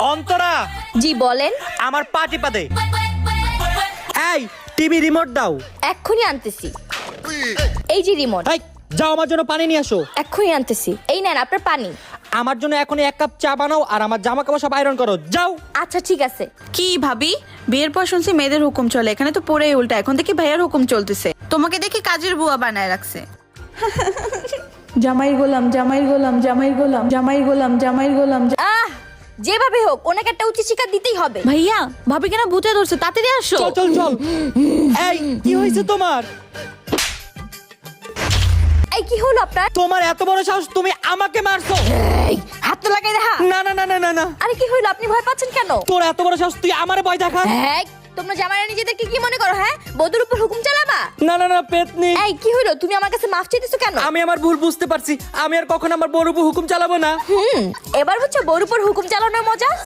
অন্তরা, জি বলেন। আমার পা টিপা দে। এই টিভি রিমোট দাও। এক্ষুনি আনতেছি। এই যে রিমোট। এই যাও আমার জন্য পানি নিয়ে আসো। এক্ষুনি আনতেছি। এই নেন আপনার পানি। আমার জন্য এখনই 1 কাপ চা বানাও আর আমার জামা কাপড় সব আয়রন করো, যাও। আচ্ছা ঠিক আছে। কি ভাবি, বিয়ের পর শুনছি মেয়েদের হুকুম চলে, এখানে তো পুরোই উল্টা। এখন দেখি ভাইয়ার হুকুম চলতেছে। তোমাকে দেখি কাজের বুয়া বানায় রাখছে। জামাই গোলাম, জামাই গোলাম, জামাই গোলাম, জামাই গোলাম, জামাই গোলাম। আহ, যেভাবে হোক ওনাকে একটা উচিত শিক্ষা দিতেই হবে। ভাইয়া, ভাবি কেন ভূতে ধরছে, তাড়াতাড়ি আসো। চল চল চল। এই কি হয়েছে তোমার? এই কি হলো আপনার? তোমার এত বড় সাহস, তুমি আমাকে মারছো? এই হাত তো লাগাই দেখা। না না না না না না। আরে কি হলো, আপনি ভয় পাচ্ছেন কেন? তোর এত বড় সাহস, তুই আমারে ভয় দেখাস? এই তোমরা জামাইরা নিজেদেরকে কি মনে করো? হ্যাঁ, বধূর উপর হুকুম চালাবা? না না না পেতনি। এই কি হলো, তুমি আমার কাছে মাফ চাইতেছো কেন? আমি আমার ভুল বুঝতে পারছি, আমি আর কখনো আমার বড় উপর হুকুম চালাবো না। এবার হচ্ছে বউর উপর হুকুম চালানোর মজা।